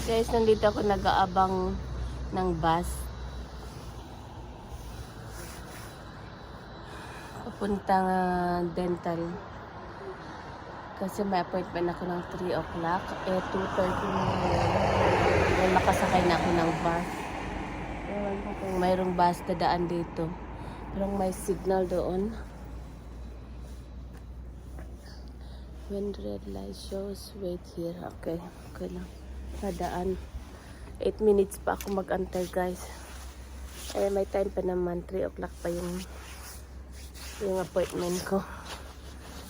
Guys, nandito ako nag-aabang ng bus. Papuntang dental. Kasi may appointment ako ng 3 o'clock. 2:30 na ngayon. May makasakay na ako ng bus. Ewan ko kung mayroong bus dadaan dito. Parang may signal doon. When red light shows, wait here. Okay, okay lang. Nadaan. 8 minutes pa ako mag-antay, guys. May time pa naman. 3 o'clock pa yung appointment ko.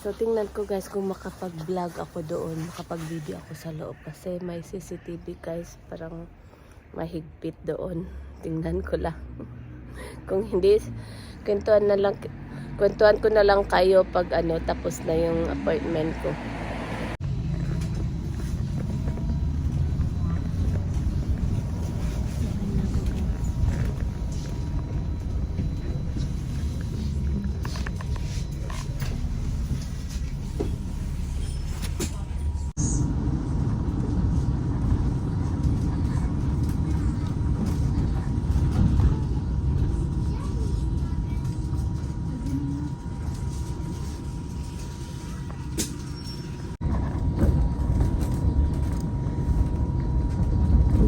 So, tingnan ko, guys, kung makapag-vlog ako doon. Makapag-video ako sa loob. Kasi may CCTV, guys. Parang mahigpit doon. Tingnan ko lang. Kung hindi, kwentuhan ko na lang kayo pag tapos na yung appointment ko.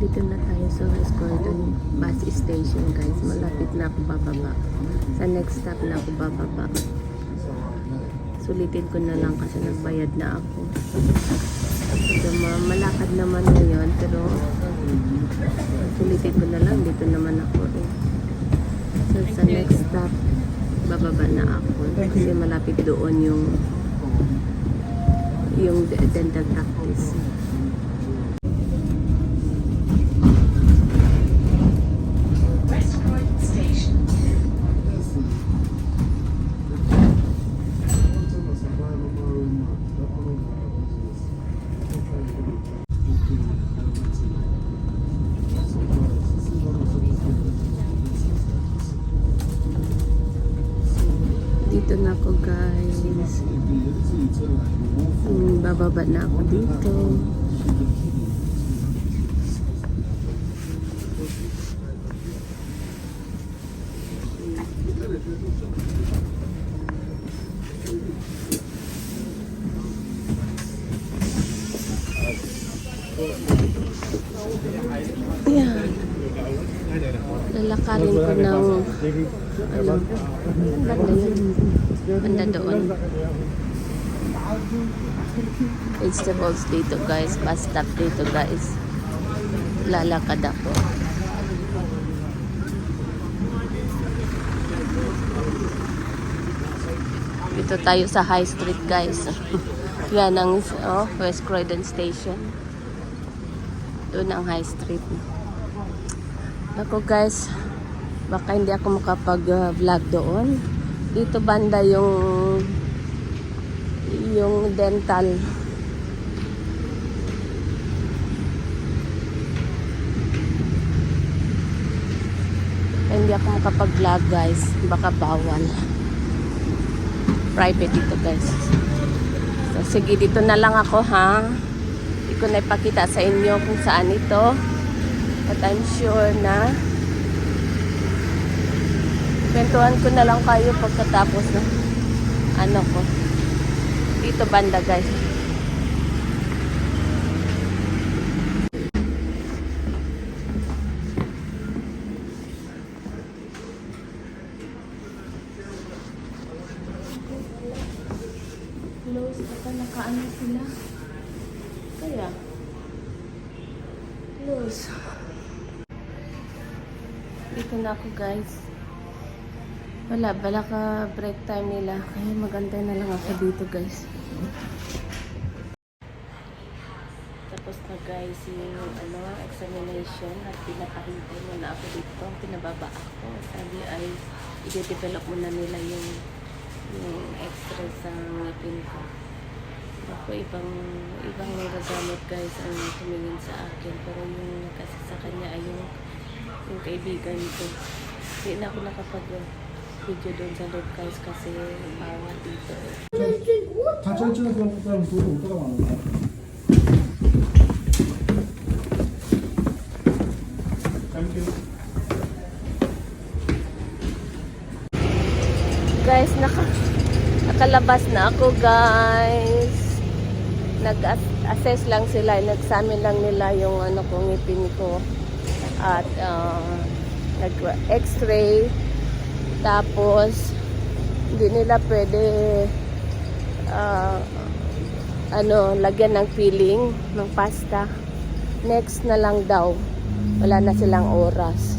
Dito na tayo sa West Croydon bus station, guys. Malapit na ako bababa. Sa next stop na ako bababa. Sulitin ko na lang kasi nagbayad na ako. So, malakad naman ngayon, pero sulitin ko na lang. Dito naman ako. So, sa next stop, bababa na ako. Kasi malapit doon yung dental practice. Dito na ako, guys. Bababa na ako dito. Ayan. Lalakarin ko ng banda doon. Vegetables dito, guys. Bus stop dito, guys. Lalakad ako. Dito tayo sa High Street, guys. Yan ang West Croydon Station. Doon ang High Street. Ako, guys, baka hindi ako makapag-vlog doon. Dito banda yung dental. Hindi ako makapag-vlog, guys. Baka bawal. Private dito, guys. So, sige, dito na lang ako, ha. Hindi ko na ipakita sa inyo kung saan ito. But I'm sure na kwentuhan ko na lang kayo pagkatapos na ko. Dito banda, guys. Close pa nakaano sila. Kaya close. Dito na ako, guys. Wala ka break time nila. Kaya magantay na lang ako dito, guys. Tapos na, guys, yung examination at pinapahintay muna ako dito. Pinababa ako. Sabi ay i-develop muna nila yung extra sa ngipin ko. Ako ibang nagagamit, guys, ang tumingin sa akin. Pero yung kasi sa kanya ay yung kaibigan ko. Hindi na ako nakapag-video doon sa loob, guys, kasi bawal dito. nakalabas na ako guys. Nag-assess lang sila, nag-examine lang nila yung ano kong ngipin ko at nag-x-ray, tapos hindi nila pwede lagyan ng filling ng pasta. Next na lang daw, wala na silang oras.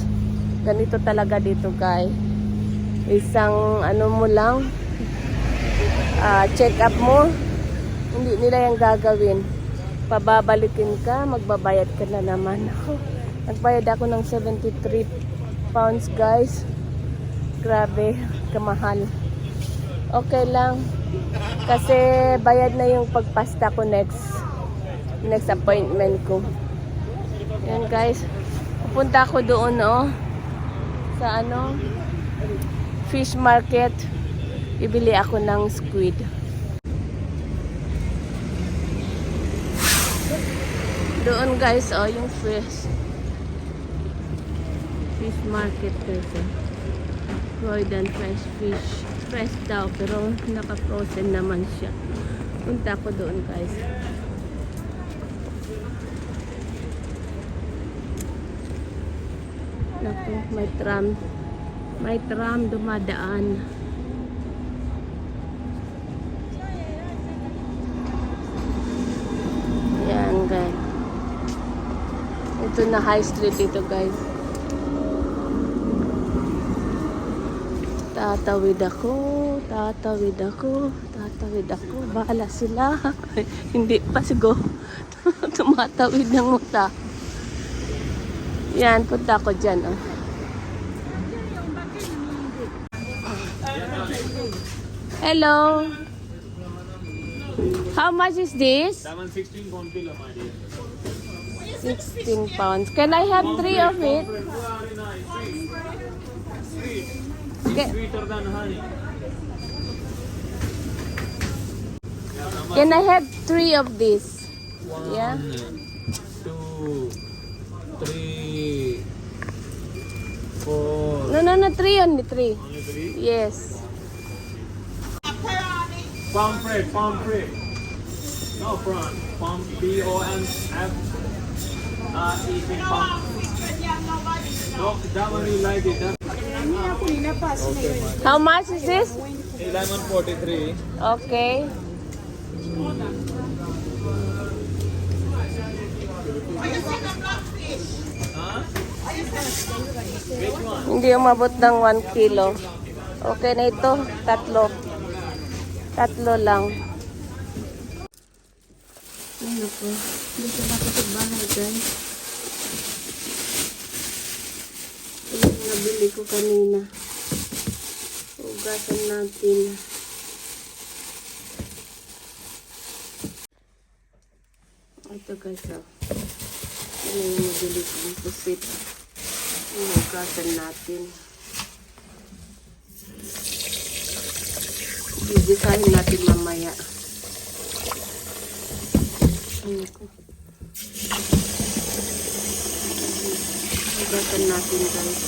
Ganito talaga dito guys, isang ano mo lang, check up mo, hindi nila yung gagawin, pababalikin ka, magbabayad ka na naman. Nagbayad ako ng 73 pounds guys, grabe kamahal. Okay lang kasi bayad na yung pagpasta ko next appointment ko. Yan guys, pupunta ako doon sa fish market, bibili ako ng squid. Doon guys, yung fish market guys. Croydon fresh fish. Fresh daw, pero naka-frozen naman siya. Punta ko doon guys. Naku, may tram dumadaan. Yan guys. Ito na high street dito guys. Tatawid ako. Bahala sila. Hindi pa siguro. Tumatawid ng muta. Yan, punta ako dyan. Hello. How much is this? That one 16 pound kilo, my dear. 16 pounds. Can I have 3 of it? Sweeter than honey. Can I have 3 of this? Yeah. 2, 3, 4. No, 3 only 3. Only 3. Yes. Pomfret. No prawn. P-O-M-F. Eating pomp. No, that one you like it. How much is this? 11.43. Okay. Hindi umabot ng 1 kilo. Okay na ito. Tatlo lang. Ano po? Dito na ako sa bahay guys. Ito yung nabili ko kanina. Ugasan natin. Ito guys, ito yung nabili kong pusit. Ugasan natin. Bibisahin natin mamaya. Ugasan natin guys.